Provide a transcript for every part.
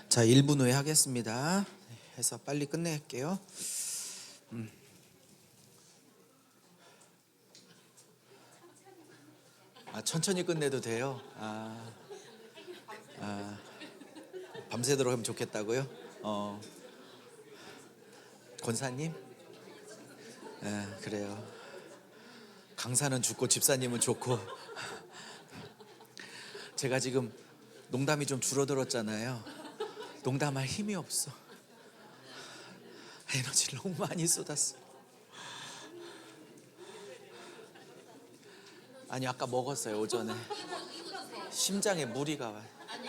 자, 1분 후에 하겠습니다. 해서 빨리 끝낼게요. 천천히 끝내도 돼요. 밤새도록 하면 좋겠다고요? 권사님? 그래요. 강사는 죽고 집사님은 좋고. 제가 지금 농담이 좀 줄어들었잖아요. 농담할 힘이 없어. 에너지를 너무 많이 쏟았어. 아니, 아까 먹었어요. 오전에. 심장에 무리가 와요. 아니.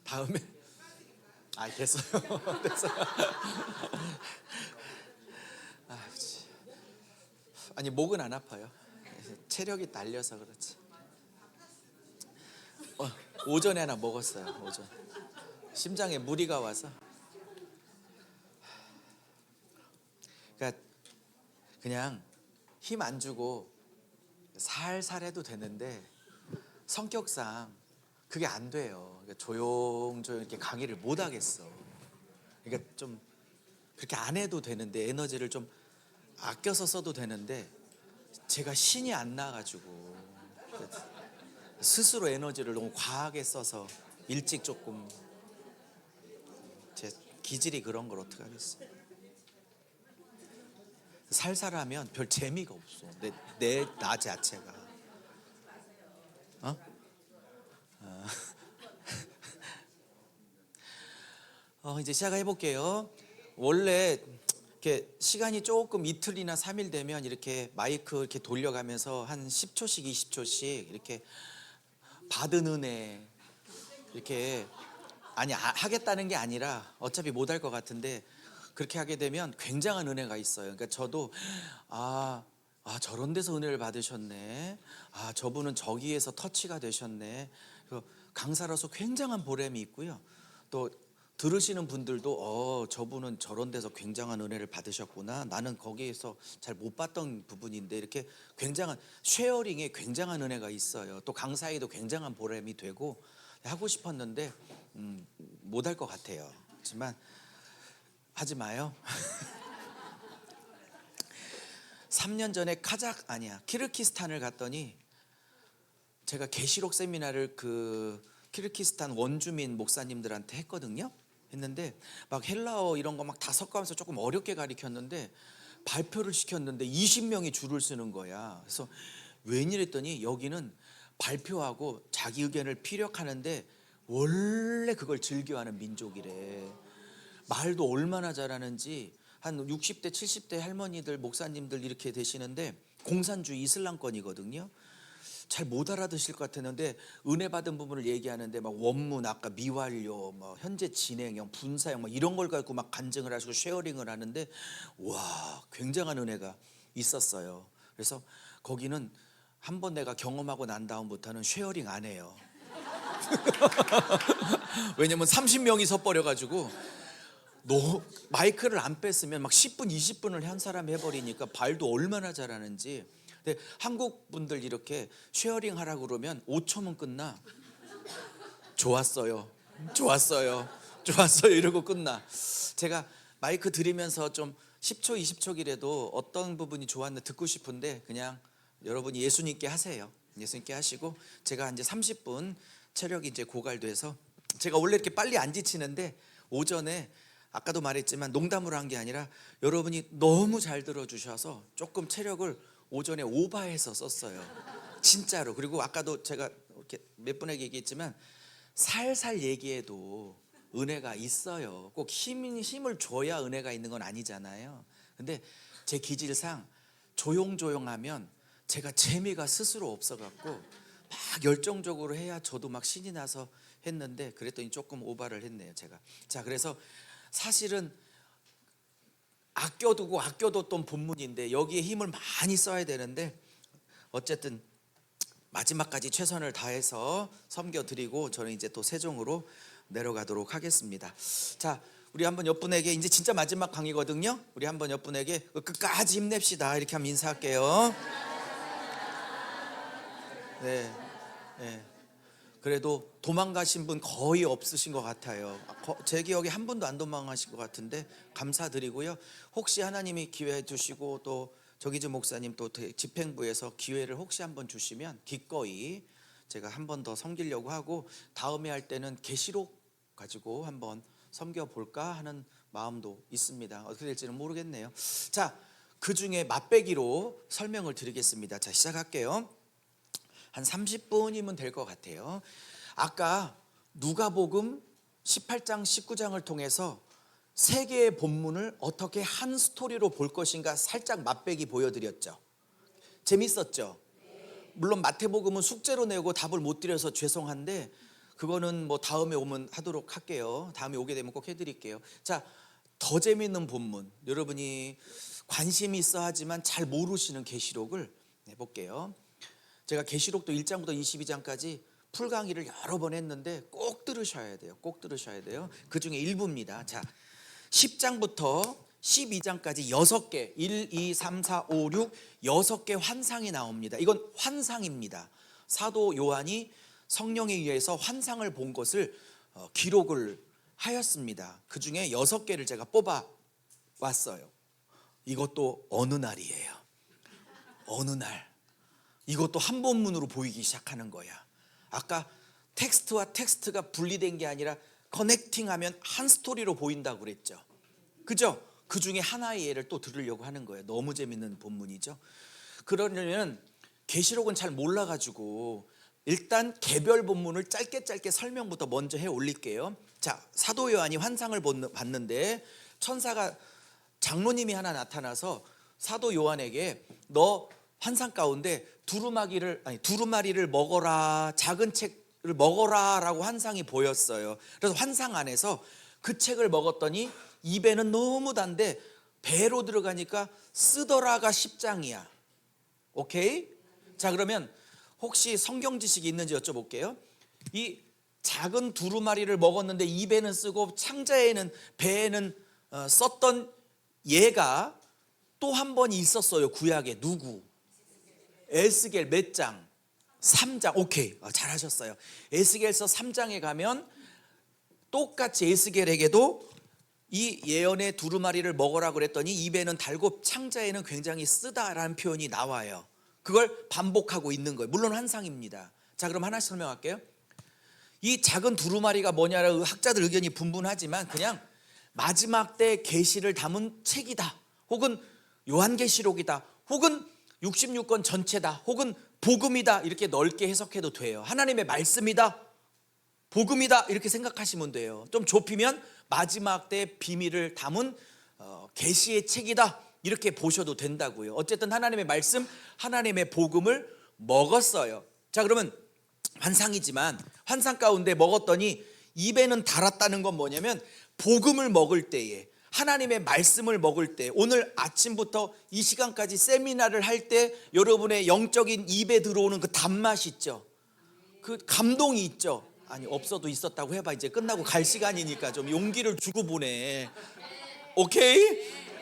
다음에 됐어요. 됐어요. 아니, 목은 안 아파요. 체력이 날려서 그렇지. 오전에 하나 먹었어요. 오전. 심장에 무리가 와서. 그러니까 그냥 힘 안 주고 살살 해도 되는데 성격상 그게 안 돼요. 그러니까 조용조용 이렇게 강의를 못 하겠어. 그러니까 좀 그렇게 안 해도 되는데, 에너지를 좀 아껴서 써도 되는데 제가 신이 안 나가지고 스스로 에너지를 너무 과하게 써서 일찍 조금, 제 기질이 그런 걸 어떻게 하겠어요. 살살하면 별 재미가 없어. 나 자체가. 이제 시작해 볼게요. 원래 이렇게 시간이 조금 이틀이나 3일 되면 이렇게 마이크 이렇게 돌려가면서 한 10초씩 20초씩 이렇게 받은 은혜 이렇게, 하겠다는 게 아니라 어차피 못 할 것 같은데 그렇게 하게 되면 굉장한 은혜가 있어요. 그러니까 저도 저런 데서 은혜를 받으셨네. 저분은 저기에서 터치가 되셨네. 강사로서 굉장한 보람이 있고요. 또 들으시는 분들도 저분은 저런 데서 굉장한 은혜를 받으셨구나. 나는 거기에서 잘 못 봤던 부분인데, 이렇게 굉장한 쉐어링에 굉장한 은혜가 있어요. 또 강사에도 굉장한 보람이 되고 하고 싶었는데 못 할 것 같아요. 하지만 하지 마요. 3년 전에 키르기스탄을 갔더니, 제가 계시록 세미나를 키르기스탄 원주민 목사님들한테 했는데 막 헬라어 이런 거 막 다 섞어가면서 조금 어렵게 가르쳤는데, 발표를 시켰는데 20명이 줄을 서는 거야. 그래서 웬일했더니 여기는 발표하고 자기 의견을 피력하는데 원래 그걸 즐겨하는 민족이래. 말도 얼마나 잘하는지. 한 60대 70대 할머니들 목사님들 이렇게 되시는데 공산주의 이슬람권이거든요. 잘 못 알아듣실 것 같았는데 은혜 받은 부분을 얘기하는데 막 원문, 아까 미완료, 뭐 현재 진행형, 분사형 막 이런 걸 갖고 막 간증을 하시고 쉐어링을 하는데, 와, 굉장한 은혜가 있었어요. 그래서 거기는 한번 내가 경험하고 난 다음부터는 쉐어링 안 해요. 왜냐면 30명이 섰버려가지고 마이크를 안 뺐으면 막 10분 20분을 한 사람이 해버리니까 발도 얼마나 잘하는지. 근데 한국 분들 이렇게 쉐어링 하라고 그러면 5초면 끝나. 좋았어요 이러고 끝나. 제가 마이크 들으면서 좀 10초 20초기라도 어떤 부분이 좋았나 듣고 싶은데, 그냥 여러분이 예수님께 하세요. 예수님께 하시고, 제가 이제 30분 체력이 이제 고갈돼서, 제가 원래 이렇게 빨리 안 지치는데 오전에 아까도 말했지만 농담으로 한 게 아니라 여러분이 너무 잘 들어주셔서 조금 체력을 오전에 오버해서 썼어요. 진짜로. 그리고 아까도 제가 이렇게 몇 분에게 얘기했지만 살살 얘기해도 은혜가 있어요. 꼭 힘을 줘야 은혜가 있는 건 아니잖아요. 근데 제 기질상 조용조용하면 제가 재미가 스스로 없어갖고 막 열정적으로 해야 저도 막 신이 나서 했는데, 그랬더니 조금 오바를 했네요 제가. 자, 그래서 사실은 아껴뒀던 본문인데 여기에 힘을 많이 써야 되는데, 어쨌든 마지막까지 최선을 다해서 섬겨드리고 저는 이제 또 세종으로 내려가도록 하겠습니다. 자, 우리 한번 옆분에게, 이제 진짜 마지막 강의거든요. 우리 한번 옆분에게 끝까지 힘냅시다 이렇게 한번 인사할게요. 네, 네. 그래도 도망가신 분 거의 없으신 것 같아요. 제 기억에 한 분도 안 도망가신 것 같은데 감사드리고요. 혹시 하나님이 기회 주시고 또 정희주 목사님 또 집행부에서 기회를 혹시 한번 주시면 기꺼이 제가 한 번 더 섬기려고 하고, 다음에 할 때는 계시록 가지고 한번 섬겨볼까 하는 마음도 있습니다. 어떻게 될지는 모르겠네요. 자, 그 중에 맛배기로 설명을 드리겠습니다. 자, 시작할게요. 한 30분이면 될 것 같아요. 아까 누가복음 18장 19장을 통해서 세 개의 본문을 어떻게 한 스토리로 볼 것인가 살짝 맛배기 보여드렸죠. 재밌었죠? 물론 마태복음은 숙제로 내고 답을 못 드려서 죄송한데, 그거는 뭐 다음에 오면 하도록 할게요. 다음에 오게 되면 꼭 해드릴게요. 자, 더 재밌는 본문, 여러분이 관심이 있어 하지만 잘 모르시는 계시록을 해볼게요. 제가 계시록도 1장부터 22장까지 풀 강의를 여러 번 했는데 꼭 들으셔야 돼요. 꼭 들으셔야 돼요. 그 중에 일부입니다. 자, 10장부터 12장까지 6개, 1, 2, 3, 4, 5, 6, 6개 환상이 나옵니다. 이건 환상입니다. 사도 요한이 성령에 의해서 환상을 본 것을 기록을 하였습니다. 그 중에 6개를 제가 뽑아 왔어요. 이것도 어느 날이에요. 어느 날. 이것도 한 본문으로 보이기 시작하는 거야. 아까 텍스트와 텍스트가 분리된 게 아니라 커넥팅하면 한 스토리로 보인다고 그랬죠. 그죠? 그 중에 하나의 예를 또 들으려고 하는 거예요. 너무 재밌는 본문이죠. 그러려면 계시록은 잘 몰라가지고 일단 개별 본문을 짧게 설명부터 먼저 해 올릴게요. 자, 사도 요한이 환상을 봤는데 천사가, 장로님이 하나 나타나서 사도 요한에게 너 환상 가운데 두루마리를 먹어라, 작은 책을 먹어라 라고 환상이 보였어요. 그래서 환상 안에서 그 책을 먹었더니 입에는 너무 단데 배로 들어가니까 쓰더라가 10장이야. 오케이? 자, 그러면 혹시 성경 지식이 있는지 여쭤볼게요. 이 작은 두루마리를 먹었는데 입에는 쓰고 창자에는, 배에는 썼던 얘가 또 한 번 있었어요. 구약에. 누구? 에스겔 몇 장? 3장. 오케이, 잘하셨어요. 에스겔서 3장에 가면 똑같이 에스겔에게도 이 예언의 두루마리를 먹으라고 그랬더니 입에는 달고 창자에는 굉장히 쓰다라는 표현이 나와요. 그걸 반복하고 있는 거예요. 물론 환상입니다. 자, 그럼 하나씩 설명할게요. 이 작은 두루마리가 뭐냐라고 학자들 의견이 분분하지만 그냥 마지막 때 계시를 담은 책이다, 혹은 요한계시록이다, 혹은 66권 전체다, 혹은 복음이다, 이렇게 넓게 해석해도 돼요. 하나님의 말씀이다, 복음이다, 이렇게 생각하시면 돼요. 좀 좁히면 마지막 때 비밀을 담은 계시의 책이다, 이렇게 보셔도 된다고요. 어쨌든 하나님의 말씀, 하나님의 복음을 먹었어요. 자, 그러면 환상이지만 환상 가운데 먹었더니 입에는 달았다는 건 뭐냐면, 복음을 먹을 때에, 하나님의 말씀을 먹을 때, 오늘 아침부터 이 시간까지 세미나를 할 때 여러분의 영적인 입에 들어오는 그 단맛이 있죠. 그 감동이 있죠. 아니, 없어도 있었다고 해봐. 이제 끝나고 갈 시간이니까 좀 용기를 주고 보내. 오케이?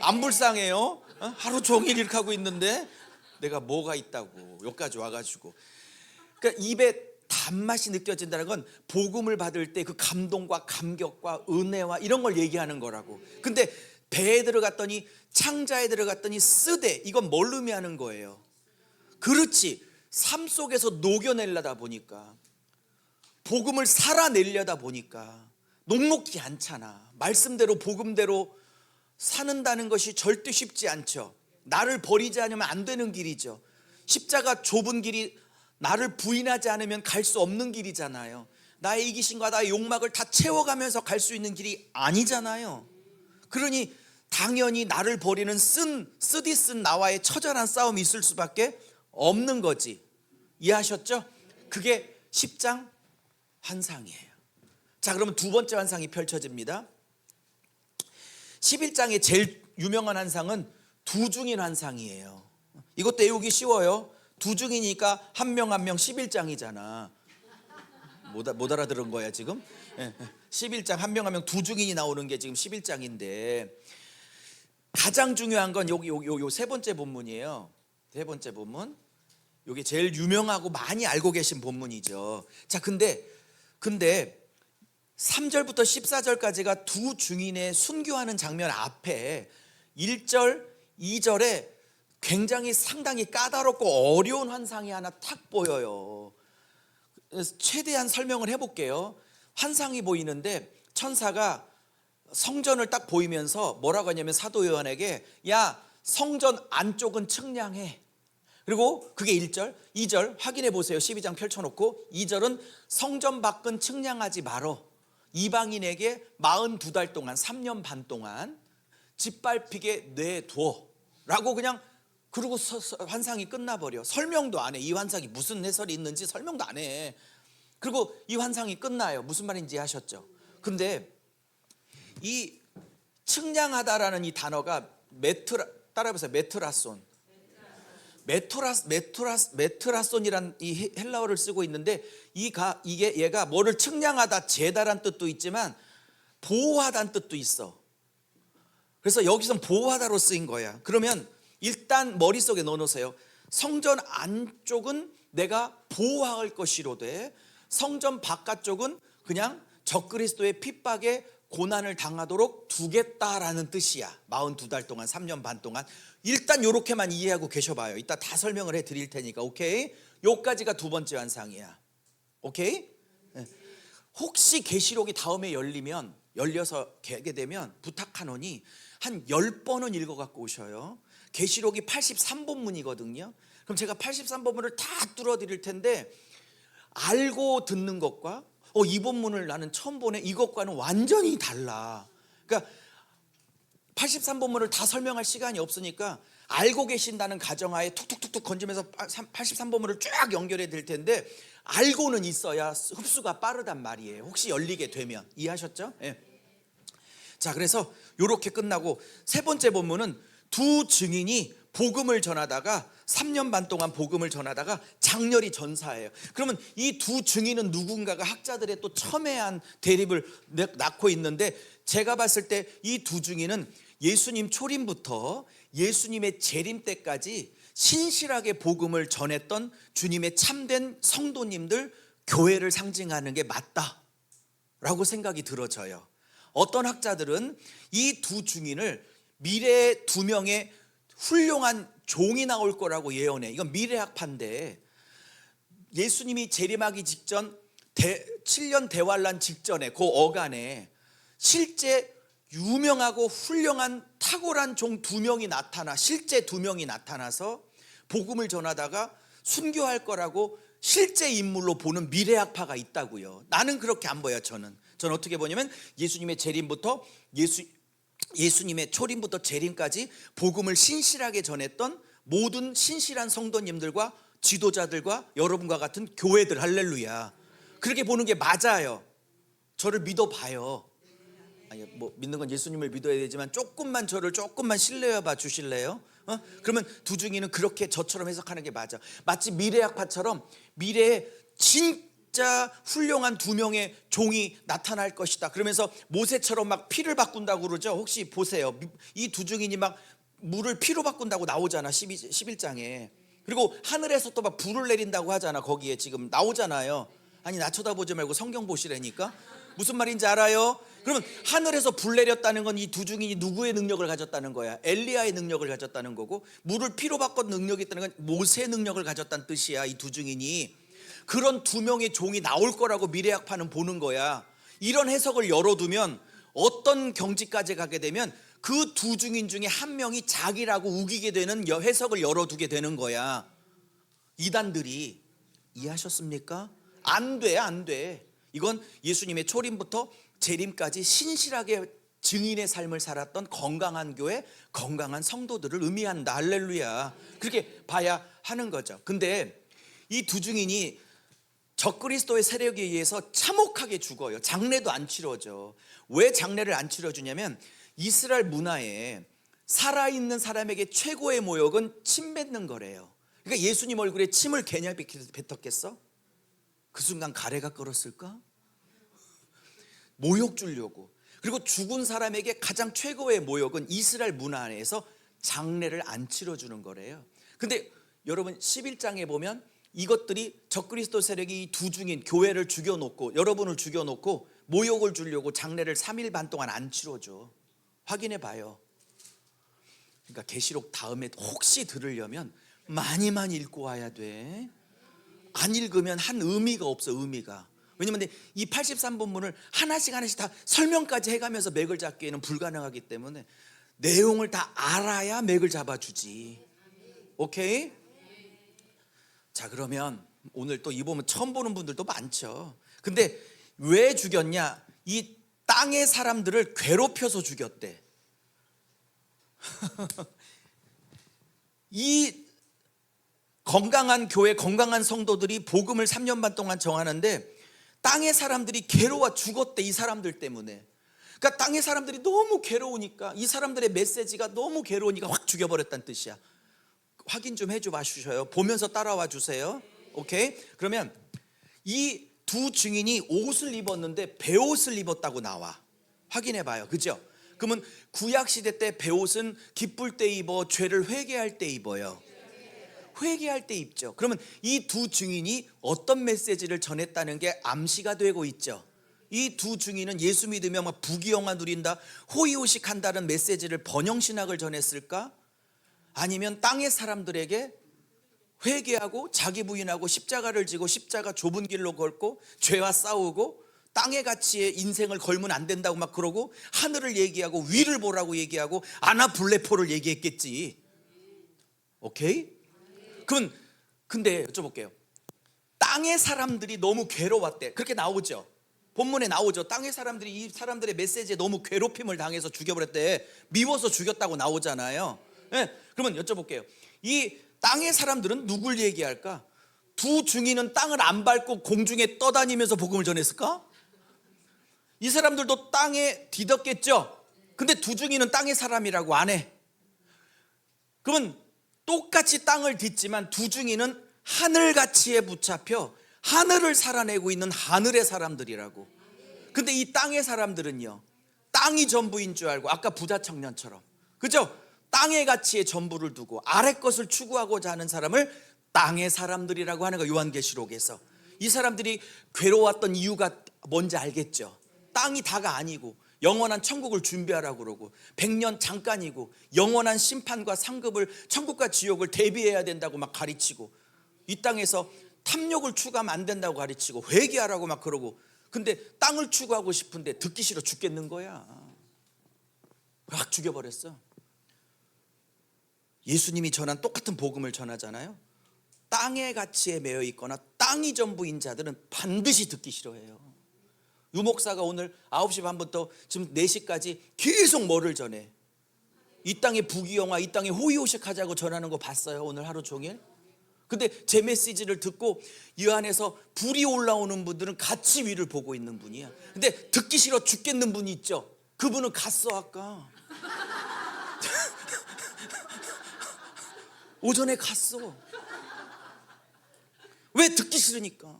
안 불쌍해요? 하루 종일 이렇게 하고 있는데 내가 뭐가 있다고 여기까지 와가지고. 그러니까 입에 단맛이 느껴진다는 건 복음을 받을 때 그 감동과 감격과 은혜와 이런 걸 얘기하는 거라고. 근데 배에 들어갔더니, 창자에 들어갔더니 쓰되, 이건 뭘 의미하는 거예요? 그렇지, 삶 속에서 녹여내려다 보니까, 복음을 살아내려다 보니까 녹록지 않잖아. 말씀대로 복음대로 사는다는 것이 절대 쉽지 않죠. 나를 버리지 않으면 안 되는 길이죠. 십자가 좁은 길이 나를 부인하지 않으면 갈 수 없는 길이잖아요. 나의 이기심과 나의 욕망을 다 채워가면서 갈 수 있는 길이 아니잖아요. 그러니 당연히 나를 버리는 쓰디쓴 나와의 처절한 싸움이 있을 수밖에 없는 거지. 이해하셨죠? 그게 10장 환상이에요. 자, 그러면 두 번째 환상이 펼쳐집니다. 11장의 제일 유명한 환상은 두중인 환상이에요. 이것도 외우기 쉬워요. 두중이니까 한 명 한 명 11장이잖아. 못 알아들은 거야 지금? 11장 한 명 한 명 두중인이 나오는 게 지금 11장인데 가장 중요한 건 여기 세 번째 본문이에요. 세 번째 본문. 이게 제일 유명하고 많이 알고 계신 본문이죠. 자, 근데 3절부터 14절까지가 두 중인의 순교하는 장면 앞에 1절, 2절에 굉장히 상당히 까다롭고 어려운 환상이 하나 탁 보여요. 최대한 설명을 해볼게요. 환상이 보이는데 천사가 성전을 딱 보이면서 뭐라고 하냐면 사도 요한에게 야, 성전 안쪽은 측량해. 그리고 그게 1절, 2절 확인해 보세요. 12장 펼쳐놓고 2절은 성전 밖은 측량하지 말어. 이방인에게 42달 동안 3년 반 동안 짓밟히게 내둬 라고 그냥 그러고 환상이 끝나버려. 설명도 안 해. 이 환상이 무슨 해설이 있는지 설명도 안 해. 그리고 이 환상이 끝나요. 무슨 말인지 하셨죠? 근데 이 측량하다라는 이 단어가 따라해보세요. 메트라손이란 이 헬라어를 쓰고 있는데 얘가 뭐를 측량하다, 재다란 뜻도 있지만 보호하다는 뜻도 있어. 그래서 여기서 보호하다로 쓰인 거야. 그러면 일단 머릿속에 넣어놓으세요. 성전 안쪽은 내가 보호할 것이로되 성전 바깥쪽은 그냥 적그리스도의 핍박에 고난을 당하도록 두겠다라는 뜻이야. 42달 동안 3년 반 동안. 일단 요렇게만 이해하고 계셔봐요. 이따 다 설명을 해드릴 테니까. 오케이? 요까지가 두 번째 환상이야. 오케이? 혹시 계시록이 다음에 열려서 개게 되면 부탁하노니 한 10번은 읽어갖고 오셔요. 계시록이 83본문이거든요. 그럼 제가 83본문을 다 뚫어드릴 텐데 알고 듣는 것과 이 본문을 나는 처음 보네, 이것과는 완전히 달라. 그러니까 83본문을 다 설명할 시간이 없으니까 알고 계신다는 가정하에 툭툭툭툭 건지면서 83본문을 쫙 연결해 드릴 텐데 알고는 있어야 흡수가 빠르단 말이에요. 혹시 열리게 되면. 이해하셨죠? 네. 자, 그래서 이렇게 끝나고 세 번째 본문은 두 증인이 복음을 전하다가 3년 반 동안 복음을 전하다가 장렬히 전사해요. 그러면 이 두 증인은 누군가가 학자들의 또 첨예한 대립을 낳고 있는데 제가 봤을 때 이 두 증인은 예수님 초림부터 예수님의 재림 때까지 신실하게 복음을 전했던 주님의 참된 성도님들, 교회를 상징하는 게 맞다라고 생각이 들어져요. 어떤 학자들은 이 두 증인을 미래의 두 명의 훌륭한 종이 나올 거라고 예언해. 이건 미래학파인데 예수님이 재림하기 직전 7년 대환란 직전에 그 어간에 실제 유명하고 훌륭한 탁월한 종 두 명이 나타나, 실제 두 명이 나타나서 복음을 전하다가 순교할 거라고 실제 인물로 보는 미래학파가 있다고요. 나는 그렇게 안 보여요. 저는 어떻게 보냐면 예수님의 재림부터 예수님의 초림부터 재림까지 복음을 신실하게 전했던 모든 신실한 성도님들과 지도자들과 여러분과 같은 교회들, 할렐루야, 그렇게 보는 게 맞아요. 저를 믿어봐요. 아니, 뭐 믿는 건 예수님을 믿어야 되지만 저를 조금만 신뢰해 봐 주실래요? 그러면 두 중이는 그렇게 저처럼 해석하는 게 맞아. 마치 미래학파처럼 미래에 진짜 훌륭한 두 명의 종이 나타날 것이다. 그러면서 모세처럼 막 피를 바꾼다고 그러죠. 혹시 보세요. 이 두 증인이 막 물을 피로 바꾼다고 나오잖아. 11장에. 그리고 하늘에서 또 막 불을 내린다고 하잖아. 거기에 지금 나오잖아요. 아니, 나 쳐다보지 말고 성경 보시라니까. 무슨 말인지 알아요? 그러면 하늘에서 불 내렸다는 건 이 두 증인이 누구의 능력을 가졌다는 거야? 엘리야의 능력을 가졌다는 거고, 물을 피로 바꾼 능력이 있다는 건 모세의 능력을 가졌다는 뜻이야. 이 두 증인이 그런 두 명의 종이 나올 거라고 미래학파는 보는 거야. 이런 해석을 열어두면 어떤 경지까지 가게 되면 그 두 증인 중에 한 명이 자기라고 우기게 되는 해석을 열어두게 되는 거야. 이단들이. 이해하셨습니까? 안 돼. 이건 예수님의 초림부터 재림까지 신실하게 증인의 삶을 살았던 건강한 교회, 건강한 성도들을 의미한다. 할렐루야. 그렇게 봐야 하는 거죠. 근데 이 두 증인이 적그리스도의 세력에 의해서 참혹하게 죽어요. 장례도 안 치러져. 왜 장례를 안 치러주냐면 이스라엘 문화에 살아있는 사람에게 최고의 모욕은 침 뱉는 거래요. 그러니까 예수님 얼굴에 침을 괜히 뱉었겠어? 그 순간 가래가 끓었을까? 모욕 주려고. 그리고 죽은 사람에게 가장 최고의 모욕은 이스라엘 문화 안에서 장례를 안 치러주는 거래요. 근데 여러분 11장에 보면 이것들이 적그리스도 세력이 이 두 증인 교회를 죽여놓고 여러분을 죽여놓고 모욕을 주려고 장례를 3일 반 동안 안 치러줘. 확인해 봐요. 그러니까 계시록 다음에 혹시 들으려면 많이만 읽고 와야 돼. 안 읽으면 한 의미가 없어. 의미가. 왜냐면 이 83본문을 하나씩 다 설명까지 해가면서 맥을 잡기에는 불가능하기 때문에 내용을 다 알아야 맥을 잡아주지. 오케이? 자, 그러면 오늘 또 이 보면 처음 보는 분들도 많죠. 근데 왜 죽였냐? 이 땅의 사람들을 괴롭혀서 죽였대. 이 건강한 교회, 건강한 성도들이 복음을 3년 반 동안 정하는데 땅의 사람들이 괴로워 죽었대. 이 사람들 때문에. 그러니까 땅의 사람들이 너무 괴로우니까, 이 사람들의 메시지가 너무 괴로우니까 확 죽여버렸다는 뜻이야. 확인 좀 해줘 봐주셔요. 보면서 따라와 주세요. 오케이? 그러면 이 두 증인이 옷을 입었는데 베옷을 입었다고 나와. 확인해 봐요. 그죠? 그러면 구약시대 때 베옷은 기쁠 때 입어, 죄를 회개할 때 입어요. 회개할 때 입죠. 그러면 이 두 증인이 어떤 메시지를 전했다는 게 암시가 되고 있죠. 이 두 증인은 예수 믿으면 막 부귀영화 누린다, 호의호식한다는 메시지를 번영신학을 전했을까? 아니면 땅의 사람들에게 회개하고 자기 부인하고 십자가를 지고 십자가 좁은 길로 걸고 죄와 싸우고 땅의 가치에 인생을 걸면 안 된다고 막 그러고 하늘을 얘기하고 위를 보라고 얘기하고 아나블레포를 얘기했겠지. 오케이? 그럼 근데 여쭤볼게요. 땅의 사람들이 너무 괴로웠대. 그렇게 나오죠. 본문에 나오죠. 땅의 사람들이 이 사람들의 메시지에 너무 괴롭힘을 당해서 죽여버렸대. 미워서 죽였다고 나오잖아요. 네, 그러면 여쭤볼게요. 이 땅의 사람들은 누굴 얘기할까? 두 증인은 땅을 안 밟고 공중에 떠다니면서 복음을 전했을까? 이 사람들도 땅에 뒤덮겠죠. 근데 두 증인은 땅의 사람이라고 안 해. 그러면 똑같이 땅을 딛지만 두 증인은 하늘 가치에 붙잡혀 하늘을 살아내고 있는 하늘의 사람들이라고. 근데 이 땅의 사람들은요, 땅이 전부인 줄 알고, 아까 부자 청년처럼, 그죠? 땅의 가치에 전부를 두고 아래 것을 추구하고자 하는 사람을 땅의 사람들이라고 하는 거. 요한계시록에서 이 사람들이 괴로웠던 이유가 뭔지 알겠죠? 땅이 다가 아니고 영원한 천국을 준비하라고 그러고 100년 잠깐이고 영원한 심판과 상급을, 천국과 지옥을 대비해야 된다고 막 가르치고, 이 땅에서 탐욕을 추구하면 안 된다고 가르치고 회개하라고 막 그러고, 근데 땅을 추구하고 싶은데 듣기 싫어 죽겠는 거야. 확 죽여버렸어. 예수님이 전한 똑같은 복음을 전하잖아요. 땅의 가치에 매여 있거나 땅이 전부인 자들은 반드시 듣기 싫어해요. 유 목사가 오늘 9시 반부터 지금 4시까지 계속 뭐를 전해? 이 땅의 부귀영화, 이 땅의 호의호식하자고 전하는 거 봤어요, 오늘 하루 종일. 근데 제 메시지를 듣고 이 안에서 불이 올라오는 분들은 같이 위를 보고 있는 분이야. 근데 듣기 싫어 죽겠는 분이 있죠. 그분은 갔어 아까. 오전에 갔어. 왜? 듣기 싫으니까.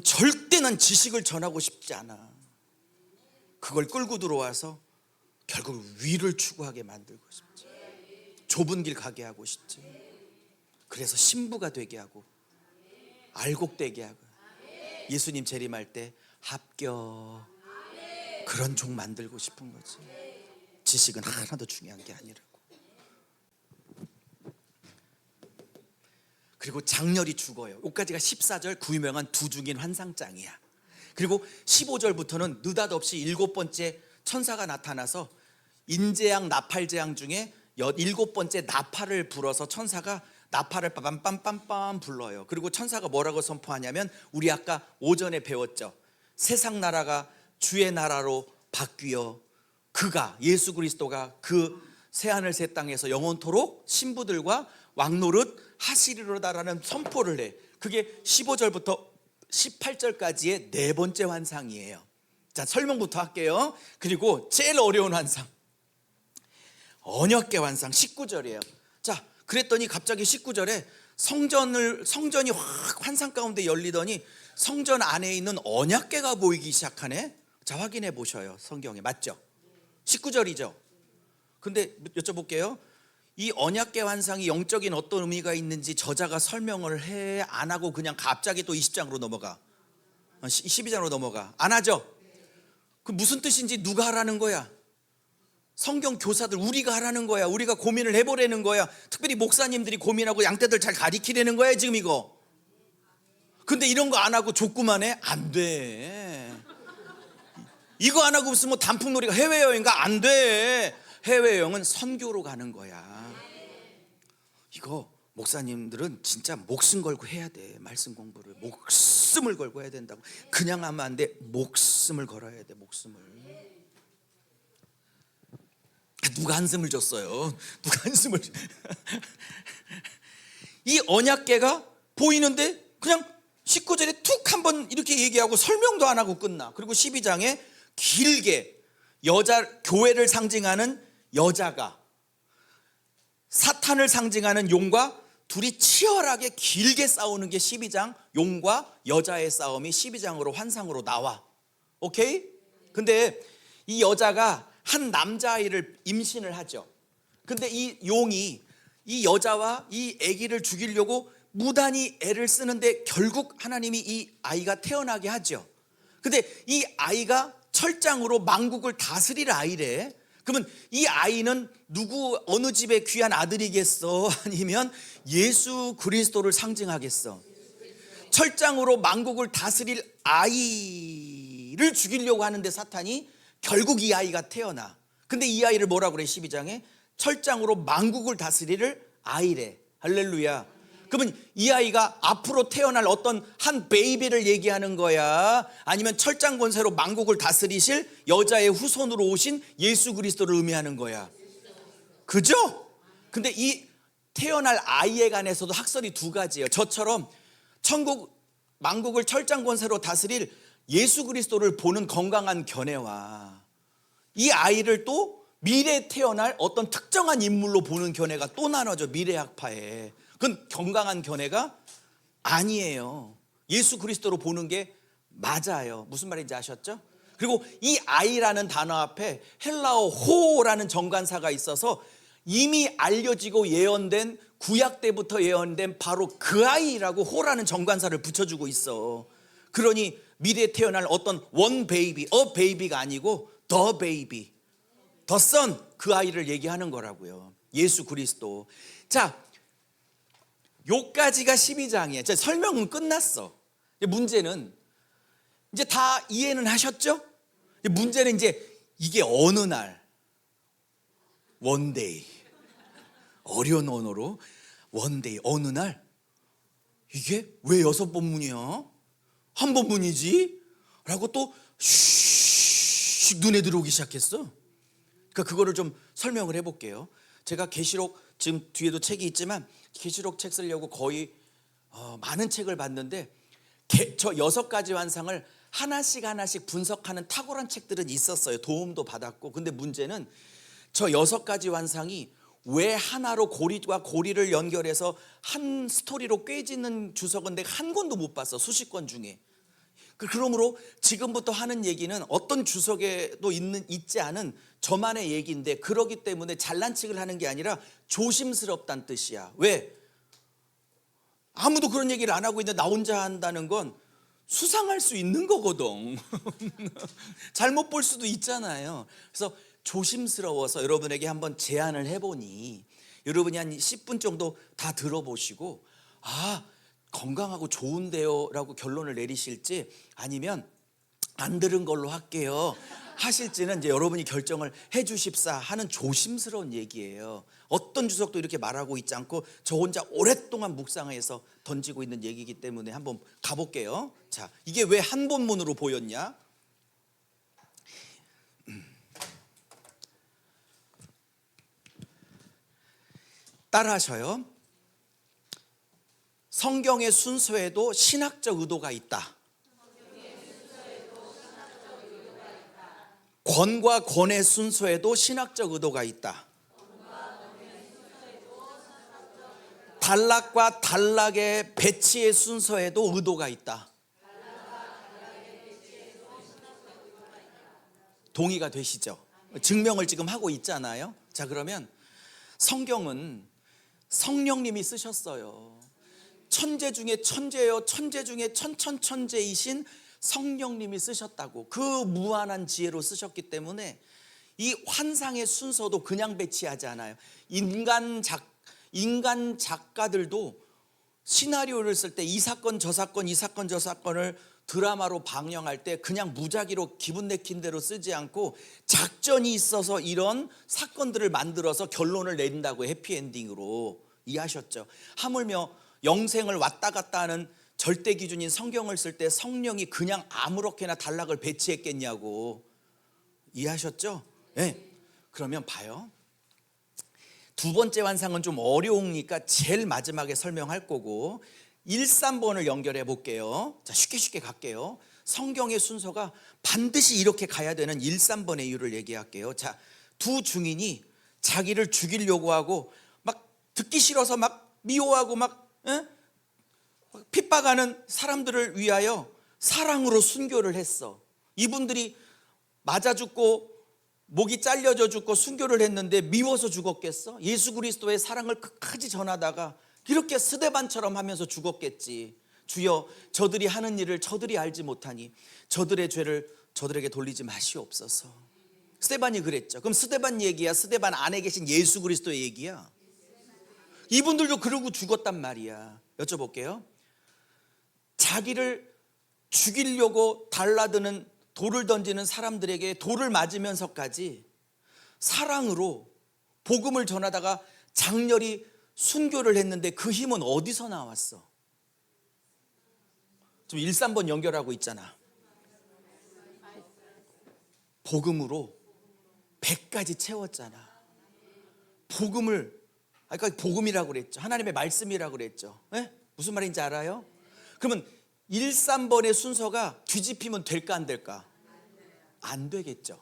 절대 난 지식을 전하고 싶지 않아. 그걸 끌고 들어와서 결국 위를 추구하게 만들고 싶지. 좁은 길 가게 하고 싶지. 그래서 신부가 되게 하고 알곡되게 하고 예수님 재림할 때 합격, 그런 종 만들고 싶은 거지. 지식은 하나도 중요한 게 아니라고. 그리고 장렬히 죽어요. 여기까지가 14절 그 유명한 두 증인 환상장이야. 그리고 15절부터는 느닷없이 7번째 천사가 나타나서 인재양 나팔재앙 중에 7번째 나팔을 불어서 천사가 나팔을 빰빰빰빰 불러요. 그리고 천사가 뭐라고 선포하냐면 우리 아까 오전에 배웠죠. 세상 나라가 주의 나라로 바뀌어 그가 예수 그리스도가 그 새하늘 새 땅에서 영원토록 신부들과 왕노릇 하시리로다라는 선포를 해. 그게 15절부터 18절까지의 네 번째 환상이에요. 자, 설명부터 할게요. 그리고 제일 어려운 환상, 언약궤 환상 19절이에요. 자, 그랬더니 갑자기 19절에 성전이 확 환상 가운데 열리더니 성전 안에 있는 언약궤가 보이기 시작하네. 자, 확인해 보셔요. 성경에 맞죠? 19절이죠. 근데 여쭤볼게요. 이 언약궤 환상이 영적인 어떤 의미가 있는지 저자가 설명을 해? 안 하고 그냥 갑자기 또 20장으로 넘어가? 12장으로 넘어가? 안 하죠? 그 무슨 뜻인지 누가 하라는 거야? 성경 교사들 우리가 하라는 거야. 우리가 고민을 해보라는 거야. 특별히 목사님들이 고민하고 양떼들 잘 가리키라는 거야 지금 이거. 근데 이런 거 안 하고 족구만 해? 안 돼. 이거 안 하고 무슨 뭐 단풍놀이가 해외여행가? 안 돼. 해외여행은 선교로 가는 거야. 이거 목사님들은 진짜 목숨 걸고 해야 돼. 말씀 공부를 목숨을 걸고 해야 된다고. 그냥 하면 안 돼. 목숨을 걸어야 돼. 목숨을. 누가 한숨을 줬어요? 누가 한숨을 이 언약궤가 보이는데 그냥 19절에 툭 한번 이렇게 얘기하고 설명도 안 하고 끝나. 그리고 12장에 길게 교회를 상징하는 여자가 사탄을 상징하는 용과 둘이 치열하게 길게 싸우는 게 12장, 용과 여자의 싸움이 12장으로 환상으로 나와. 오케이? 근데 이 여자가 한 남자아이를 임신을 하죠. 근데 이 용이 이 여자와 이 아기를 죽이려고 무단히 애를 쓰는데 결국 하나님이 이 아이가 태어나게 하죠. 근데 이 아이가 철장으로 만국을 다스릴 아이래. 그러면 이 아이는 어느 집의 귀한 아들이겠어? 아니면 예수 그리스도를 상징하겠어? 철장으로 만국을 다스릴 아이를 죽이려고 하는데 사탄이 결국 이 아이가 태어나. 근데 이 아이를 뭐라고 그래? 12장에 철장으로 만국을 다스릴 아이래. 할렐루야. 그러면 이 아이가 앞으로 태어날 어떤 한 베이비를 얘기하는 거야? 아니면 철장 권세로 만국을 다스리실 여자의 후손으로 오신 예수 그리스도를 의미하는 거야? 그죠? 근데 이 태어날 아이에 관해서도 학설이 두 가지예요. 저처럼 만국을 철장 권세로 다스릴 예수 그리스도를 보는 건강한 견해와 이 아이를 또 미래에 태어날 어떤 특정한 인물로 보는 견해가 또 나눠져. 미래학파에. 그건 건강한 견해가 아니에요. 예수 그리스도로 보는 게 맞아요. 무슨 말인지 아셨죠? 그리고 이 아이라는 단어 앞에 헬라어 호라는 정관사가 있어서 이미 알려지고 예언된 구약 때부터 예언된 바로 그 아이라고 호라는 정관사를 붙여주고 있어. 그러니 미래에 태어날 어떤 원 베이비, 베이비가 아니고 더 베이비, 더 선, 그 아이를 얘기하는 거라고요. 예수 그리스도. 자, 요까지가 12장이에요. 설명은 끝났어. 문제는 이제 다 이해는 하셨죠? 문제는 이제 이게 어느 날, 원데이, 어려운 언어로 원데이, 어느 날 이게 왜 6번문이야? 한 번문이지? 라고 또 슉 눈에 들어오기 시작했어. 그러니까 그거를 좀 설명을 해볼게요. 제가 계시록, 지금 뒤에도 책이 있지만 계시록 책 쓰려고 거의 많은 책을 봤는데 저 6가지 환상을 하나씩 분석하는 탁월한 책들은 있었어요. 도움도 받았고. 근데 문제는 저 6가지 환상이 왜 하나로 고리와 고리를 연결해서 한 스토리로 꿰지는 주석은 내가 한 권도 못 봤어. 수십 권 중에. 그러므로 지금부터 하는 얘기는 어떤 주석에도 있지 않은 저만의 얘기인데, 그러기 때문에 잘난 척을 하는 게 아니라 조심스럽다는 뜻이야. 왜? 아무도 그런 얘기를 안 하고 있는데 나 혼자 한다는 건 수상할 수 있는 거거든. 잘못 볼 수도 있잖아요. 그래서 조심스러워서 여러분에게 한번 제안을 해보니 여러분이 한 10분 정도 다 들어보시고 건강하고 좋은데요 라고 결론을 내리실지, 아니면 안 들은 걸로 할게요 하실지는 이제 여러분이 결정을 해 주십사 하는 조심스러운 얘기예요. 어떤 주석도 이렇게 말하고 있지 않고 저 혼자 오랫동안 묵상해서 던지고 있는 얘기이기 때문에 한번 가볼게요. 자, 이게 왜 한 본문으로 보였냐? 따라하셔요. 성경의 순서에도 신학적 의도가 있다. 권과 권의 순서에도 신학적 의도가 있다. 단락과 단락의 배치의 순서에도 의도가 있다. 동의가 되시죠? 증명을 지금 하고 있잖아요. 자, 그러면 성경은 성령님이 쓰셨어요. 천재 중에 천재요, 천재 중에 천천천재이신 성령님이 쓰셨다고. 그 무한한 지혜로 쓰셨기 때문에 이 환상의 순서도 그냥 배치하지 않아요. 인간 작가들도 시나리오를 쓸 때 이 사건 저 사건 이 사건 저 사건을 드라마로 방영할 때 그냥 무작위로 기분 내킨 대로 쓰지 않고 작전이 있어서 이런 사건들을 만들어서 결론을 내린다고. 해피엔딩으로. 이해하셨죠? 하물며 영생을 왔다 갔다 하는 절대 기준인 성경을 쓸 때 성령이 그냥 아무렇게나 단락을 배치했겠냐고. 이해하셨죠? 네. 그러면 봐요. 두 번째 환상은 좀 어려우니까 제일 마지막에 설명할 거고 1, 3번을 연결해 볼게요. 자, 쉽게 갈게요. 성경의 순서가 반드시 이렇게 가야 되는 1, 3번의 이유를 얘기할게요. 자, 두 증인이 자기를 죽이려고 하고 막 듣기 싫어서 막 미워하고 막 핍박하는 사람들을 위하여 사랑으로 순교를 했어. 이분들이 맞아 죽고 목이 잘려져 죽고 순교를 했는데 미워서 죽었겠어? 예수 그리스도의 사랑을 끝까지 전하다가 이렇게 스데반처럼 하면서 죽었겠지. 주여, 저들이 하는 일을 저들이 알지 못하니 저들의 죄를 저들에게 돌리지 마시옵소서. 스데반이 그랬죠. 그럼 스데반 얘기야? 스데반 안에 계신 예수 그리스도의 얘기야? 이분들도 그러고 죽었단 말이야. 여쭤볼게요. 자기를 죽이려고 달라드는 돌을 던지는 사람들에게 돌을 맞으면서까지 사랑으로 복음을 전하다가 장렬히 순교를 했는데 그 힘은 어디서 나왔어? 지금 1, 3번 연결하고 있잖아. 복음으로 100까지 채웠잖아. 복음을, 아까 복음이라고 그랬죠. 하나님의 말씀이라고 그랬죠. 네? 무슨 말인지 알아요? 그러면 1, 3번의 순서가 뒤집히면 될까 안 될까? 안 되겠죠.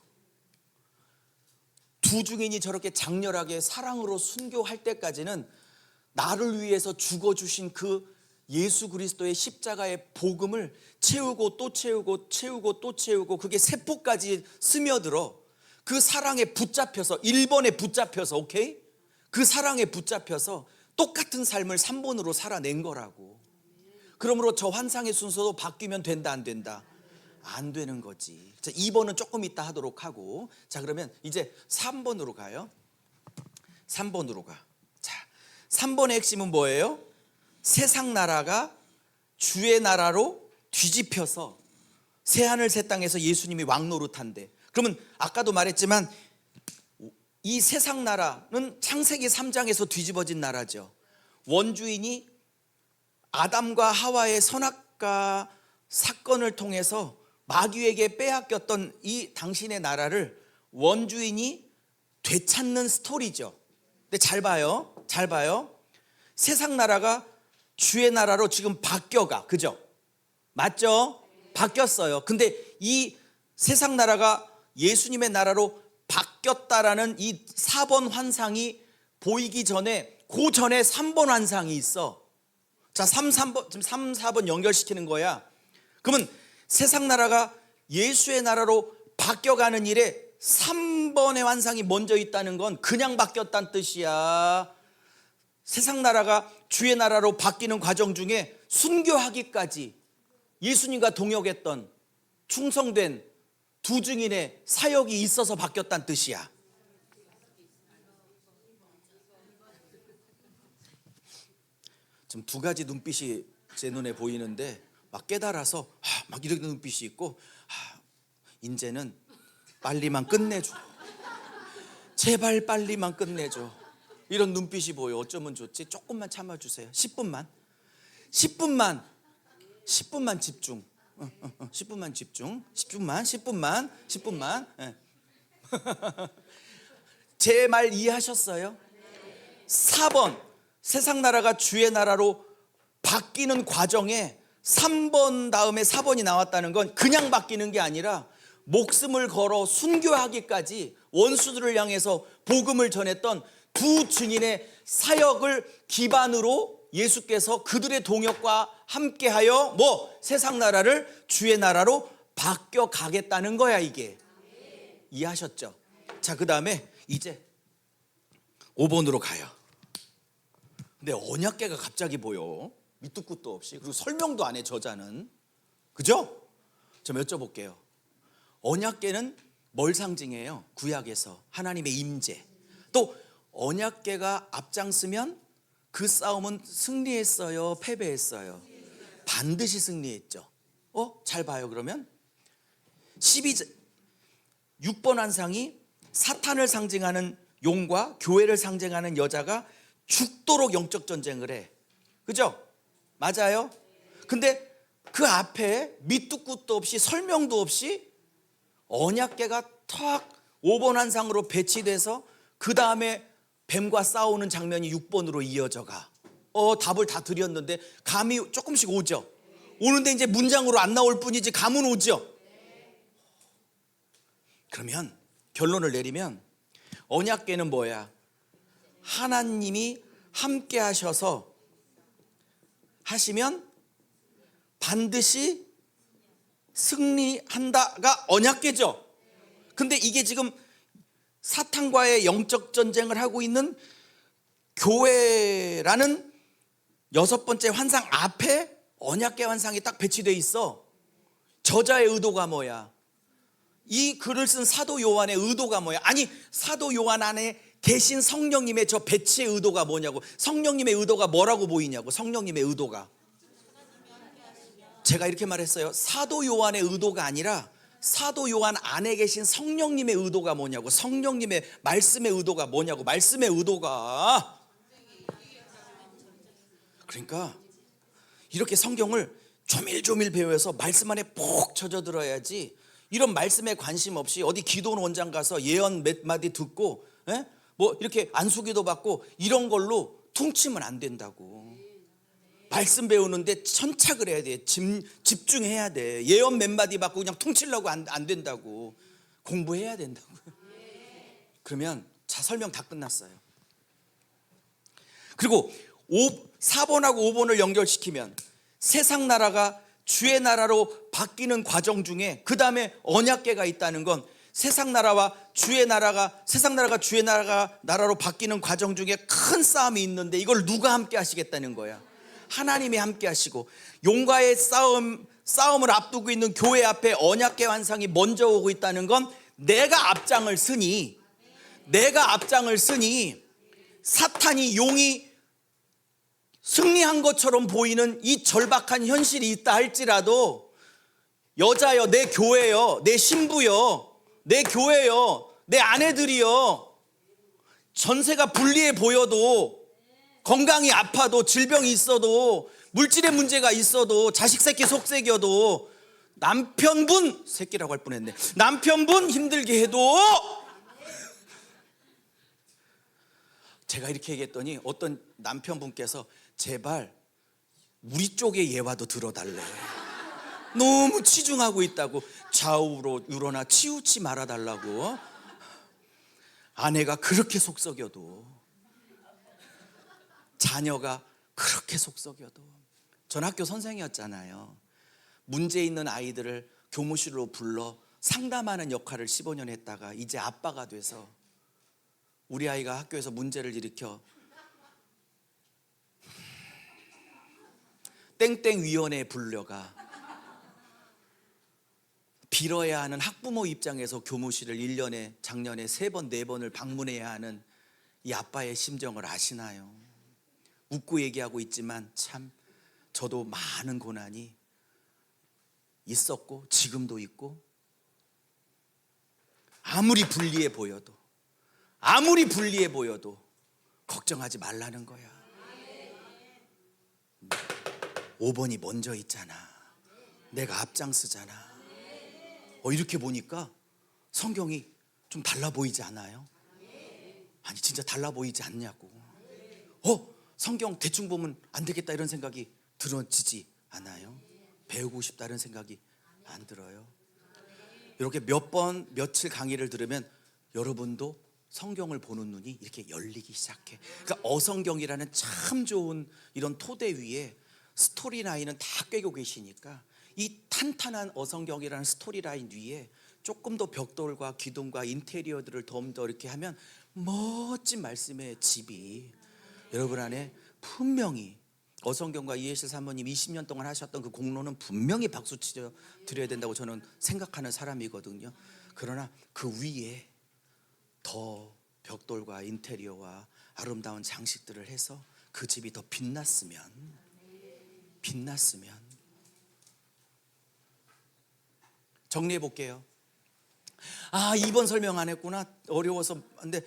두 증인이 저렇게 장렬하게 사랑으로 순교할 때까지는 나를 위해서 죽어주신 그 예수 그리스도의 십자가의 복음을 채우고 또 채우고 채우고 또 채우고 그게 세포까지 스며들어 그 사랑에 붙잡혀서 1번에 붙잡혀서 오케이? 그 사랑에 붙잡혀서 똑같은 삶을 3번으로 살아낸 거라고. 그러므로 저 환상의 순서도 바뀌면 된다 안 된다? 안 되는 거지. 자, 2번은 조금 이따 하도록 하고, 자, 그러면 이제 3번으로 가요. 3번으로 가. 자, 3번의 핵심은 뭐예요? 세상 나라가 주의 나라로 뒤집혀서 새하늘 새 땅에서 예수님이 왕노릇한대. 그러면 아까도 말했지만 이 세상 나라는 창세기 3장에서 뒤집어진 나라죠. 원주인이 아담과 하와의 선악과 사건을 통해서 마귀에게 빼앗겼던 이 당신의 나라를 원주인이 되찾는 스토리죠. 근데 잘 봐요. 잘 봐요. 세상 나라가 주의 나라로 지금 바뀌어가. 그죠? 맞죠? 바뀌었어요. 근데 이 세상 나라가 예수님의 나라로 바뀌었다라는 이 4번 환상이 보이기 전에 그 전에 3번 환상이 있어. 자, 3, 4번 연결시키는 거야. 그러면 세상 나라가 예수의 나라로 바뀌어가는 일에 3번의 환상이 먼저 있다는 건 그냥 바뀌었다는 뜻이야. 세상 나라가 주의 나라로 바뀌는 과정 중에 순교하기까지 예수님과 동역했던 충성된 두 증인의 사역이 있어서 바뀌었다는 뜻이야. 지금 두 가지 눈빛이 제 눈에 보이는데 막 깨달아서 막 이런 눈빛이 있고 이제는 빨리만 끝내줘. 제발 빨리만 끝내줘. 이런 눈빛이 보여. 어쩌면 좋지? 조금만 참아주세요. 10분만 집중. 10분만 집중. 10분만. 예. 제 말 이해하셨어요? 4번 세상 나라가 주의 나라로 바뀌는 과정에 3번 다음에 4번이 나왔다는 건 그냥 바뀌는 게 아니라 목숨을 걸어 순교하기까지 원수들을 향해서 복음을 전했던 두 증인의 사역을 기반으로 예수께서 그들의 동역과 함께하여 세상 나라를 주의 나라로 바뀌어 가겠다는 거야. 이게 이해하셨죠? 자, 그 다음에 이제 5번으로 가요. 근데 언약궤가 갑자기 보여. 밑도 끝도 없이. 그리고 설명도 안 해, 저자는. 그죠? 좀 여쭤볼게요. 언약궤는 뭘 상징해요? 구약에서 하나님의 임재. 또 언약궤가 앞장서면 그 싸움은 승리했어요, 패배했어요? 반드시 승리했죠. 잘 봐요. 그러면 6번 환상이 사탄을 상징하는 용과 교회를 상징하는 여자가 죽도록 영적 전쟁을 해. 그죠? 맞아요? 근데 그 앞에 밑도 끝도 없이 설명도 없이 언약궤가 탁 5번 환상으로 배치돼서 그 다음에 뱀과 싸우는 장면이 6번으로 이어져 가. 답을 다 드렸는데 감이 조금씩 오죠? 오는데 이제 문장으로 안 나올 뿐이지 감은 오죠? 그러면 결론을 내리면 언약궤는 뭐야? 하나님이 함께 하시면 반드시 승리한다가 언약궤죠. 근데 이게 지금 사탄과의 영적 전쟁을 하고 있는 교회라는 6번째 환상 앞에 언약궤 환상이 딱 배치되어 있어. 저자의 의도가 뭐야? 이 글을 쓴 사도 요한의 의도가 뭐야? 아니, 사도 요한 안에 계신 성령님의 저 배치의 의도가 뭐냐고. 성령님의 의도가 뭐라고 보이냐고. 성령님의 의도가, 제가 이렇게 말했어요. 사도 요한의 의도가 아니라 사도 요한 안에 계신 성령님의 의도가 뭐냐고. 성령님의 말씀의 의도가 뭐냐고. 말씀의 의도가. 그러니까 이렇게 성경을 조밀조밀 배워서 말씀 안에 푹 젖어들어야지. 이런 말씀에 관심 없이 어디 기도원 원장 가서 예언 몇 마디 듣고 이렇게 안수기도 받고 이런 걸로 퉁치면 안 된다고. 말씀 배우는데 천착을 해야 돼. 집중해야 돼. 예언 몇 마디 받고 그냥 퉁치려고 안 된다고. 공부해야 된다고. 그러면 자, 설명 다 끝났어요. 그리고 4번하고 5번을 연결시키면 나세상 나라가 주의 나라로 바뀌는 과정 중에 그 다음에 언약궤가 있다는 건 세상 나라가 주의 나라로 바뀌는 과정 중에 큰 싸움이 있는데 이걸 누가 함께 하시겠다는 거야? 하나님이 함께 하시고, 용과의 싸움을 앞두고 있는 교회 앞에 언약궤 환상이 먼저 오고 있다는 건 내가 앞장을 쓰니 사탄이 용이 승리한 것처럼 보이는 이 절박한 현실이 있다 할지라도 여자여, 내 교회여, 내 신부여, 내 교회여, 내 아내들이여, 전세가 불리해 보여도, 건강이 아파도, 질병이 있어도, 물질의 문제가 있어도, 자식 새끼 속색여도, 남편분, 새끼라고 할 뻔했네, 남편분 힘들게 해도, 제가 이렇게 얘기했더니 어떤 남편분께서 제발 우리 쪽의 예화도 들어달래. 너무 치중하고 있다고. 좌우로 우러나 치우치 말아달라고. 아내가 그렇게 속썩여도, 자녀가 그렇게 속썩여도. 전 학교 선생이었잖아요. 문제 있는 아이들을 교무실로 불러 상담하는 역할을 15년 했다가 이제 아빠가 돼서 우리 아이가 학교에서 문제를 일으켜 땡땡위원회에 불려가 빌어야 하는 학부모 입장에서 교무실을 1년에 작년에 3번 4번을 방문해야 하는 이 아빠의 심정을 아시나요? 웃고 얘기하고 있지만 참 저도 많은 고난이 있었고 지금도 있고, 아무리 불리해 보여도 걱정하지 말라는 거야. 5번이 먼저 있잖아. 내가 앞장서잖아. 이렇게 보니까 성경이 좀 달라 보이지 않아요? 아니 진짜 달라 보이지 않냐고. 성경 대충 보면 안 되겠다 이런 생각이 들어지지 않아요? 배우고 싶다는 생각이 안 들어요? 이렇게 몇 번 며칠 강의를 들으면 여러분도 성경을 보는 눈이 이렇게 열리기 시작해. 그러니까 어성경이라는 참 좋은 이런 토대 위에 스토리라인은 다 꿰고 계시니까 이 탄탄한 어성경이라는 스토리라인 위에 조금 더 벽돌과 기둥과 인테리어들을 더 이렇게 하면 멋진 말씀의 집이 여러분 안에 분명히, 어성경과 이해실 사모님 20년 동안 하셨던 그 공로는 분명히 박수 치려 드려야 된다고 저는 생각하는 사람이거든요. 그러나 그 위에 더 벽돌과 인테리어와 아름다운 장식들을 해서 그 집이 더 빛났으면 정리해 볼게요. 2번 설명 안 했구나. 어려워서. 근데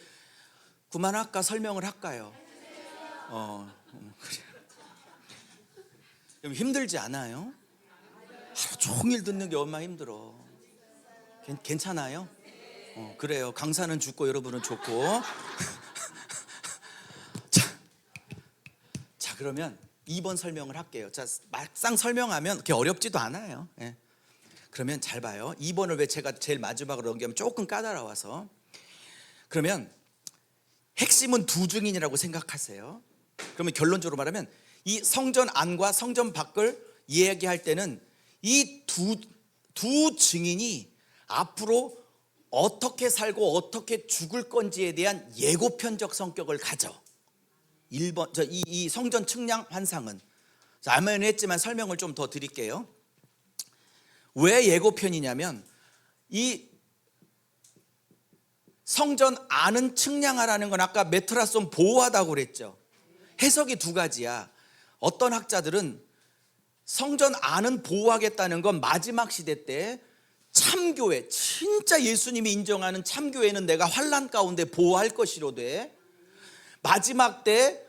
그만할까? 설명을 할까요? 그래. 힘들지 않아요? 하루 종일 듣는 게 얼마나 힘들어. 괜찮아요? 그래요. 강사는 죽고 여러분은 좋고. 자, 그러면 2번 설명을 할게요. 자, 막상 설명하면 그렇게 어렵지도 않아요. 그러면 잘 봐요. 2번을 왜 제가 제일 마지막으로 넘기면 조금 까다로워서. 그러면 핵심은 두 증인이라고 생각하세요. 그러면 결론적으로 말하면 이 성전 안과 성전 밖을 이야기할 때는 이 두 증인이 앞으로 어떻게 살고 어떻게 죽을 건지에 대한 예고편적 성격을 가져. 1번 이 성전 측량 환상은 아멘 했지만 설명을 좀 더 드릴게요. 왜 예고편이냐면 이 성전 안은 측량하라는 건 아까 메트라손 보호하다고 그랬죠. 해석이 두 가지야. 어떤 학자들은 성전 안은 보호하겠다는 건 마지막 시대 때 참교회, 진짜 예수님이 인정하는 참교회는 내가 환난 가운데 보호할 것이로되 마지막 때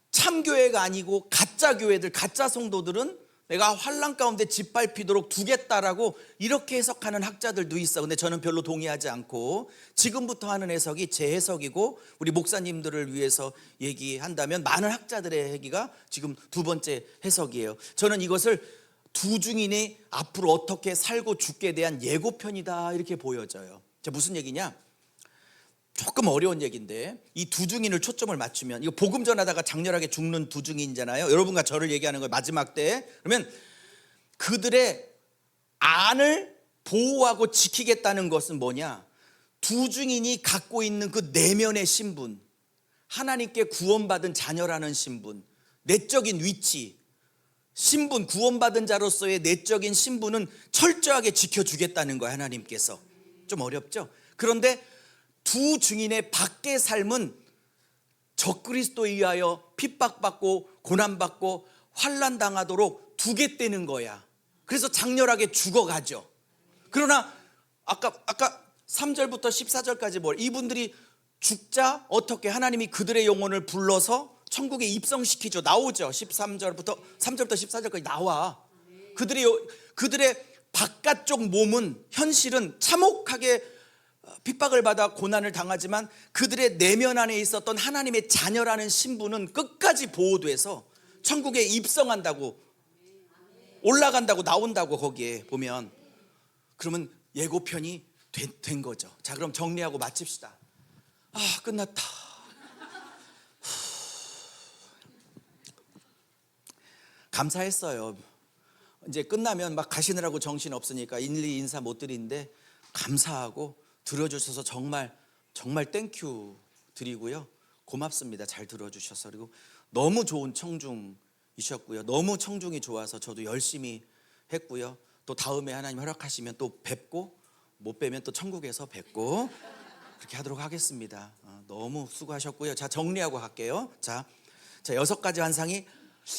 참교회가 아니고 가짜 교회들, 가짜 성도들은 내가 환난 가운데 짓밟히도록 두겠다라고 이렇게 해석하는 학자들도 있어. 근데 저는 별로 동의하지 않고 지금부터 하는 해석이 제 해석이고 우리 목사님들을 위해서 얘기한다면 많은 학자들의 얘기가 지금 두 번째 해석이에요. 저는 이것을 두 증인이 앞으로 어떻게 살고 죽게 대한 예고편이다 이렇게 보여져요. 무슨 얘기냐? 조금 어려운 얘기인데 이 두 증인을 초점을 맞추면, 이거 복음 전하다가 장렬하게 죽는 두 증인이잖아요. 여러분과 저를 얘기하는 거예요. 마지막 때. 그러면 그들의 안을 보호하고 지키겠다는 것은 뭐냐? 두 증인이 갖고 있는 그 내면의 신분, 하나님께 구원받은 자녀라는 신분, 내적인 위치, 신분, 구원받은 자로서의 내적인 신분은 철저하게 지켜주겠다는 거예요. 하나님께서. 좀 어렵죠? 그런데 두 증인의 밖의 삶은 적그리스도에 의하여 핍박받고 고난받고 환난당하도록 두겠다는 거야. 그래서 장렬하게 죽어가죠. 그러나 아까 3절부터 14절까지 이분들이 죽자 어떻게 하나님이 그들의 영혼을 불러서 천국에 입성시키죠. 나오죠. 3절부터 14절까지 나와. 그들의 바깥쪽 몸은 현실은 참혹하게 핍박을 받아 고난을 당하지만 그들의 내면 안에 있었던 하나님의 자녀라는 신분은 끝까지 보호돼서 천국에 입성한다고, 올라간다고, 나온다고. 거기에 보면 그러면 예고편이 된 거죠. 자, 그럼 정리하고 마칩시다. 끝났다. 감사했어요. 이제 끝나면 막 가시느라고 정신 없으니까 일일이 인사 못 드리는데 감사하고 들어주셔서 정말 땡큐 드리고요. 고맙습니다. 잘 들어주셔서. 그리고 너무 좋은 청중이셨고요. 너무 청중이 좋아서 저도 열심히 했고요. 또 다음에 하나님 허락하시면 또 뵙고, 못 뵈면 또 천국에서 뵙고 그렇게 하도록 하겠습니다. 너무 수고하셨고요. 자, 정리하고 갈게요. 자 6가지 환상이,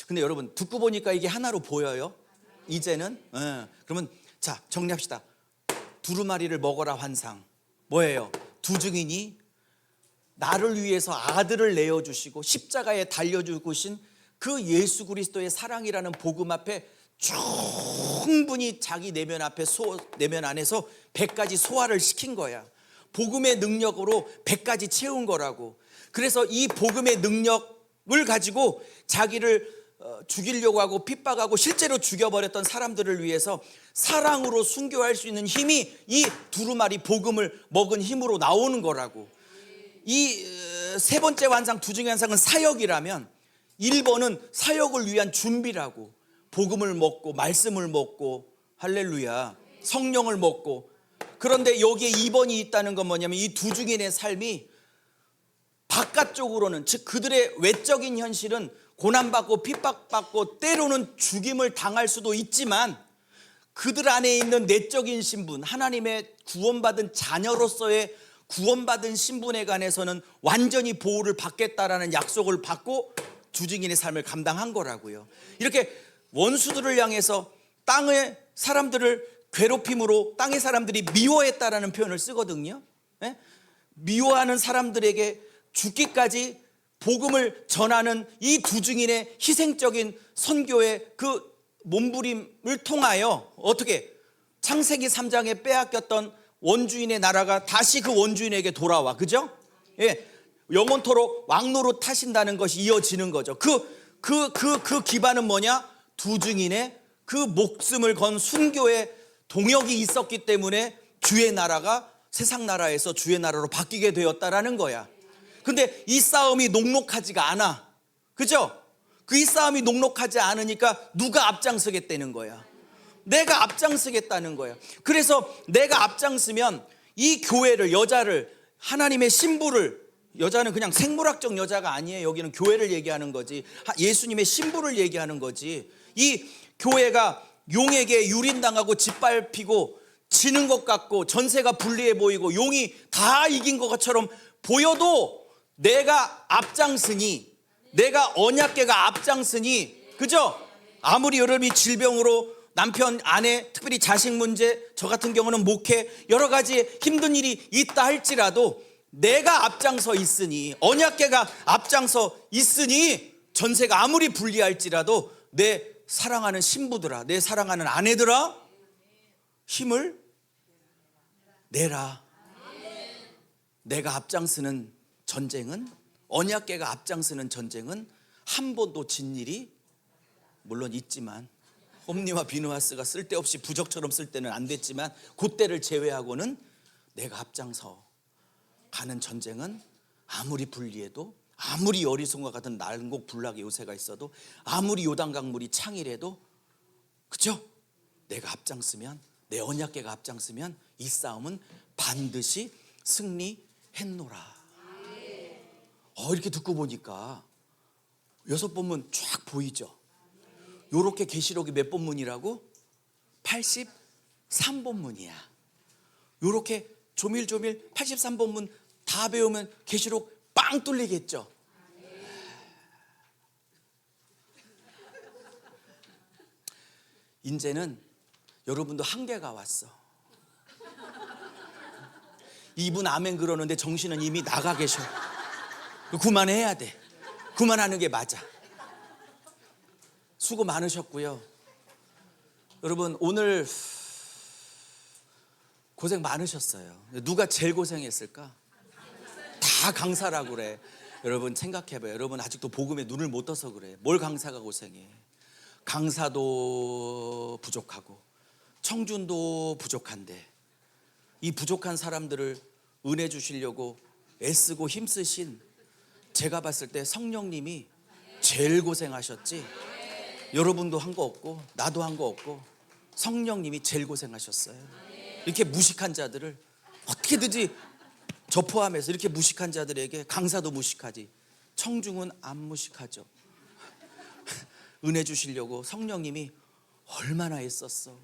근데 여러분 듣고 보니까 이게 하나로 보여요. 이제는. 그러면 자, 정리합시다. 두루마리를 먹어라 환상. 뭐예요? 두 증인이 나를 위해서 아들을 내어주시고 십자가에 달려 죽으신 그 예수 그리스도의 사랑이라는 복음 앞에 충분히 자기 내면 안에서 100가지 소화를 시킨 거야. 복음의 능력으로 100가지 채운 거라고. 그래서 이 복음의 능력을 가지고 자기를 죽이려고 하고 핍박하고 실제로 죽여버렸던 사람들을 위해서 사랑으로 순교할 수 있는 힘이 이 두루마리 복음을 먹은 힘으로 나오는 거라고. 이 세 번째 환상, 두 증인 환상은 사역이라면 1번은 사역을 위한 준비라고. 복음을 먹고 말씀을 먹고 할렐루야 성령을 먹고. 그런데 여기에 2번이 있다는 건 뭐냐면 이 두 증인의 삶이 바깥쪽으로는, 즉 그들의 외적인 현실은 고난받고 핍박받고 때로는 죽임을 당할 수도 있지만 그들 안에 있는 내적인 신분, 하나님의 구원받은 자녀로서의 구원받은 신분에 관해서는 완전히 보호를 받겠다라는 약속을 받고 두 증인의 삶을 감당한 거라고요. 이렇게 원수들을 향해서 땅의 사람들을 괴롭힘으로 땅의 사람들이 미워했다라는 표현을 쓰거든요. 미워하는 사람들에게 죽기까지 복음을 전하는 이 두 증인의 희생적인 선교의 그 몸부림을 통하여 어떻게 창세기 3장에 빼앗겼던 원주인의 나라가 다시 그 원주인에게 돌아와. 그죠? 예. 영원토록 왕노로 타신다는 것이 이어지는 거죠. 그 기반은 뭐냐? 두 증인의 그 목숨을 건 순교의 동역이 있었기 때문에 주의 나라가 세상 나라에서 주의 나라로 바뀌게 되었다라는 거야. 근데 이 싸움이 녹록하지가 않아. 그죠? 이 싸움이 녹록하지 않으니까 누가 앞장서겠다는 거야. 내가 앞장서겠다는 거야. 그래서 내가 앞장서면 이 교회를, 여자를, 하나님의 신부를, 여자는 그냥 생물학적 여자가 아니에요. 여기는 교회를 얘기하는 거지. 예수님의 신부를 얘기하는 거지. 이 교회가 용에게 유린당하고 짓밟히고 지는 것 같고 전세가 불리해 보이고 용이 다 이긴 것처럼 보여도 내가 앞장서니, 내가 언약궤가 앞장서니, 그죠? 아무리 여러분이 질병으로 남편, 아내, 특별히 자식 문제, 저 같은 경우는 목회, 여러 가지 힘든 일이 있다 할지라도 내가 앞장서 있으니, 언약궤가 앞장서 있으니 전세가 아무리 불리할지라도 내 사랑하는 신부들아, 내 사랑하는 아내들아, 힘을 내라. 내가 앞장서는 전쟁은, 언약궤가 앞장서는 전쟁은 한 번도 진 일이 물론 있지만, 홈리와 비누하스가 쓸데없이 부적처럼 쓸 때는 안 됐지만 그때를 제외하고는 내가 앞장서 가는 전쟁은 아무리 불리해도, 아무리 여리송과 같은 난곡 불락의 요새가 있어도, 아무리 요단강물이 창이래도, 그죠? 내가 앞장서면, 내 언약궤가 앞장서면 이 싸움은 반드시 승리했노라. 이렇게 듣고 보니까 6본문 쫙 보이죠? 요렇게 계시록이 몇 본문이라고? 83본문이야. 요렇게 조밀조밀 83본문 다 배우면 계시록 빵 뚫리겠죠? 이제는 여러분도 한계가 왔어. 이분 아멘 그러는데 정신은 이미 나가 계셔. 그만해야 돼. 그만하는 게 맞아. 수고 많으셨고요. 여러분 오늘 고생 많으셨어요. 누가 제일 고생했을까? 다 강사라고 그래. 여러분 생각해봐요. 여러분 아직도 복음에 눈을 못 떠서 그래. 뭘 강사가 고생해. 강사도 부족하고 청준도 부족한데 이 부족한 사람들을 은혜 주시려고 애쓰고 힘쓰신, 제가 봤을 때 성령님이 제일 고생하셨지. 여러분도 한 거 없고 나도 한 거 없고 성령님이 제일 고생하셨어요. 이렇게 무식한 자들을 어떻게든지 저 포함해서 이렇게 무식한 자들에게, 강사도 무식하지 청중은 안 무식하죠. 은혜 주시려고 성령님이 얼마나 애썼어.